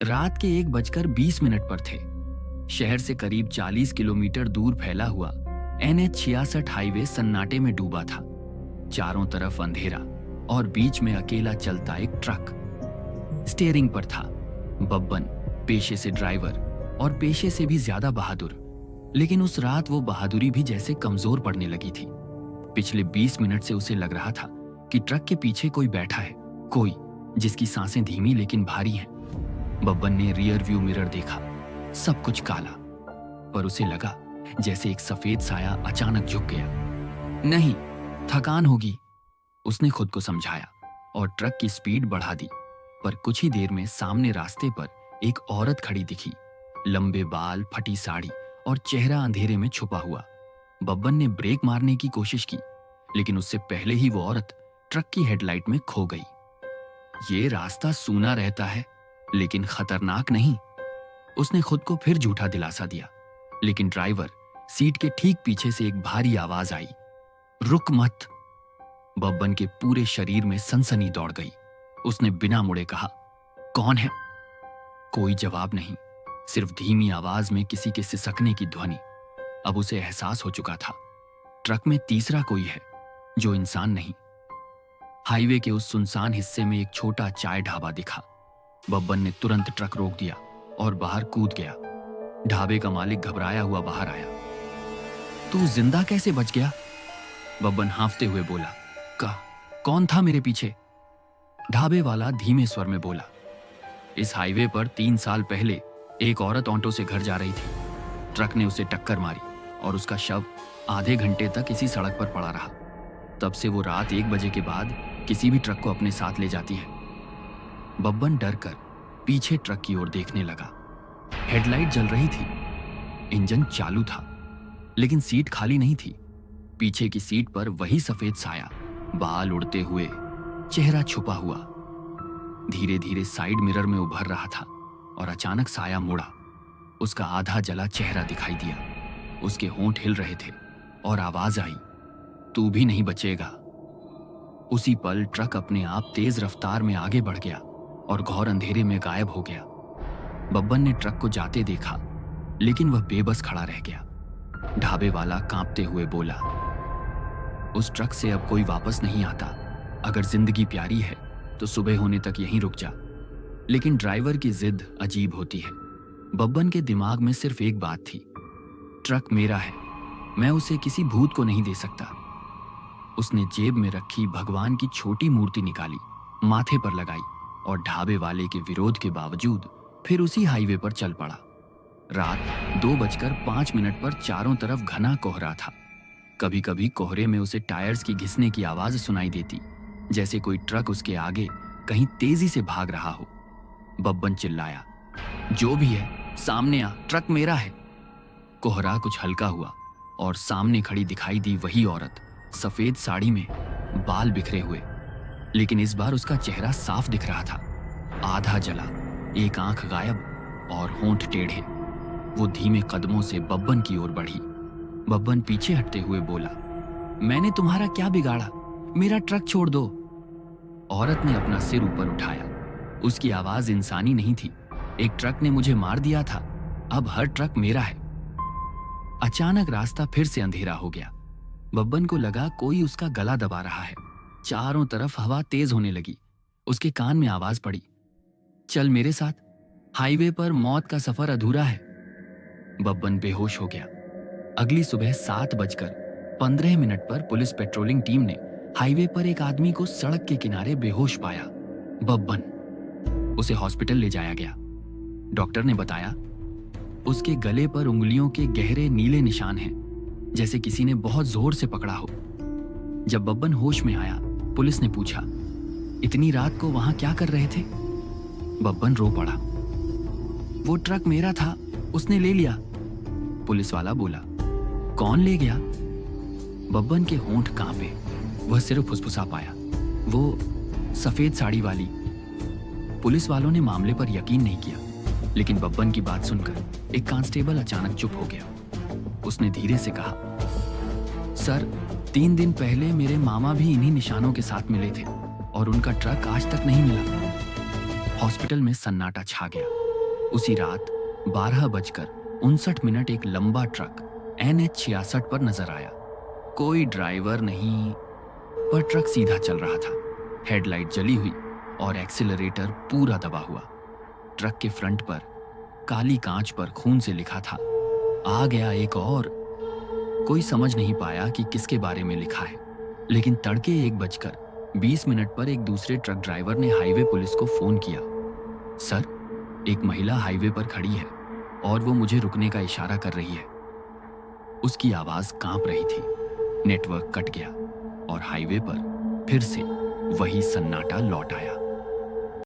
रात के 1:20 पर थे। शहर से करीब 40 किलोमीटर दूर फैला हुआ NH-66 हाईवे सन्नाटे में डूबा था। चारों तरफ अंधेरा और बीच में अकेला चलता एक ट्रक। स्टीयरिंग पर था बब्बन, पेशे से ड्राइवर और पेशे से भी ज्यादा बहादुर। लेकिन उस रात वो बहादुरी भी जैसे कमजोर पड़ने लगी थी। पिछले 20 मिनट से उसे लग रहा था कि ट्रक के पीछे कोई बैठा है, कोई जिसकी सांसें धीमी लेकिन भारी हैं। बब्बन ने रियर व्यू मिरर देखा, सब कुछ काला, पर उसे लगा जैसे एक सफेद साया अचानक झुक गया। नहीं, थकान होगी, उसने खुद को समझाया और ट्रक की स्पीड बढ़ा दी। पर कुछ ही देर में सामने रास्ते पर एक औरत खड़ी दिखी, लंबे बाल, फटी साड़ी और चेहरा अंधेरे में छुपा हुआ। बब्बन ने ब्रेक मारने की कोशिश की, लेकिन उससे पहले ही वो औरत ट्रक की हेडलाइट में खो गई। ये रास्ता सूना रहता है, लेकिन खतरनाक नहीं, उसने खुद को फिर झूठा दिलासा दिया। लेकिन ड्राइवर सीट के ठीक पीछे से एक भारी आवाज आई, रुक मत। बब्बन के पूरे शरीर में सनसनी दौड़ गई। उसने बिना मुड़े कहा, कौन है? कोई जवाब नहीं, सिर्फ धीमी आवाज में किसी के सिसकने की ध्वनि। अब उसे एहसास हो चुका था, ट्रक में तीसरा कोई है, जो इंसान नहीं। हाईवे के उस सुनसान हिस्से में एक छोटा चाय ढाबा दिखा। बब्बन ने तुरंत ट्रक रोक दिया और बाहर कूद गया। ढाबे का मालिक घबराया हुआ बाहर आया। तू जिंदा कैसे बच गया? बब्बन हांफते हुए बोला। कौन था मेरे पीछे? ढाबे वाला धीमे स्वर में बोला, इस हाईवे पर 3 साल पहले एक औरत ऑटो से घर जा रही थी। ट्रक ने उसे टक्कर मारी और उसका शव आधे घंटे तक इसी सड़क पर पड़ा रहा। तब से वो रात 1 बजे के बाद किसी भी ट्रक को अपने साथ ले जाती है। बब्बन डर कर पीछे ट्रक की ओर देखने लगा। हेडलाइट जल रही थी, इंजन चालू था, लेकिन सीट खाली नहीं थी। पीछे की सीट पर वही सफेद साया, बाल उड़ते हुए, चेहरा छुपा हुआ, धीरे धीरे साइड मिरर में उभर रहा था। और अचानक साया मुड़ा, उसका आधा जला चेहरा दिखाई दिया। उसके होंठ हिल रहे थे और आवाज आई, तू भी नहीं बचेगा। उसी पल ट्रक अपने आप तेज रफ्तार में आगे बढ़ गया और घोर अंधेरे में गायब हो गया। बब्बन ने ट्रक को जाते देखा, लेकिन वह बेबस खड़ा रह गया। ढाबे वाला कांपते हुए बोला, उस ट्रक से अब कोई वापस नहीं आता। अगर जिंदगी प्यारी है तो सुबह होने तक यहीं रुक जा। लेकिन ड्राइवर की जिद अजीब होती है। बब्बन के दिमाग में सिर्फ एक बात थी, ट्रक मेरा है, मैं उसे किसी भूत को नहीं दे सकता। उसने जेब में रखी भगवान की छोटी मूर्ति निकाली, माथे पर लगाई और ढाबे वाले के विरोध के बावजूद फिर उसी हाईवे पर चल पड़ा। रात 2:05 पर चारों तरफ घना कोहरा था। कभी कभी कोहरे में उसे टायर्स की घिसने की आवाज सुनाई देती, जैसे कोई ट्रक उसके आगे कहीं तेजी से भाग रहा हो। बब्बन चिल्लाया, जो भी है सामने आ, ट्रक मेरा है। कोहरा कुछ हल्का हुआ और सामने खड़ी दिखाई दी वही औरत, सफेद साड़ी में, बाल बिखरे हुए, लेकिन इस बार उसका चेहरा साफ दिख रहा था, आधा जला, एक आंख गायब और होंठ टेढ़े। वो धीमे कदमों से बब्बन की ओर बढ़ी। बब्बन पीछे हटते हुए बोला, मैंने तुम्हारा क्या बिगाड़ा? मेरा ट्रक छोड़ दो। औरत ने अपना सिर ऊपर उठाया। उसकी आवाज इंसानी नहीं थी। एक ट्रक ने मुझे मार दिया था, अब हर ट्रक मेरा है। अचानक रास्ता फिर से अंधेरा हो गया। बब्बन को लगा कोई उसका गला दबा रहा है। चारों तरफ हवा तेज होने लगी। उसके कान में आवाज पड़ी, चल मेरे साथ, हाईवे पर मौत का सफर अधूरा है। बब्बन बेहोश हो गया। अगली सुबह 7:15 पर पुलिस पेट्रोलिंग टीम ने हाईवे पर एक आदमी को सड़क के किनारे बेहोश पाया। बब्बन। उसे हॉस्पिटल ले जाया गया। डॉक्टर ने बताया, उसके गले पर उंगलियों के गहरे नीले निशान हैं, जैसे किसी ने बहुत जोर से पकड़ा हो। जब बब्बन होश में आया, पुलिस ने पूछा, इतनी रात को वहां क्या कर रहे थे? बब्बन रो पड़ा। वो ट्रक मेरा था, उसने ले लिया। पुलिस वाला बोला, कौन ले गया? बब्बन के होंठ कांपे। वह सिर्फ फुसफुसा पाया, वो सफेद साड़ी वाली। पुलिस वालों ने मामले पर यकीन नहीं किया, लेकिन बब्बन की बात सुनकर एक कांस्टेबल अचानक चुप हो गया। उसने धीरे से कहा, सर, 3 दिन पहले मेरे मामा भी इन्हीं निशानों के साथ मिले थे और उनका ट्रक आज तक नहीं मिला। हॉस्पिटल में सन्नाटा छा गया। उसी रात 12:59 एक लंबा ट्रक NH 66 पर नजर आया। कोई ड्राइवर नहीं, पर ट्रक सीधा चल रहा था। हेडलाइट जली हुई और एक्सीलरेटर पूरा दबा हुआ। ट्रक के फ्रंट पर काली कांच पर खून से लिखा था, आ गया एक और। कोई समझ नहीं पाया कि किसके बारे में लिखा है, लेकिन तड़के 1:20 पर एक दूसरे ट्रक ड्राइवर ने हाईवे पुलिस को फोन किया। सर, एक महिला हाईवे पर खड़ी है और वो मुझे रुकने का इशारा कर रही है। उसकी आवाज कांप रही थी। नेटवर्क कट गया और हाईवे पर फिर से वही सन्नाटा लौट आया।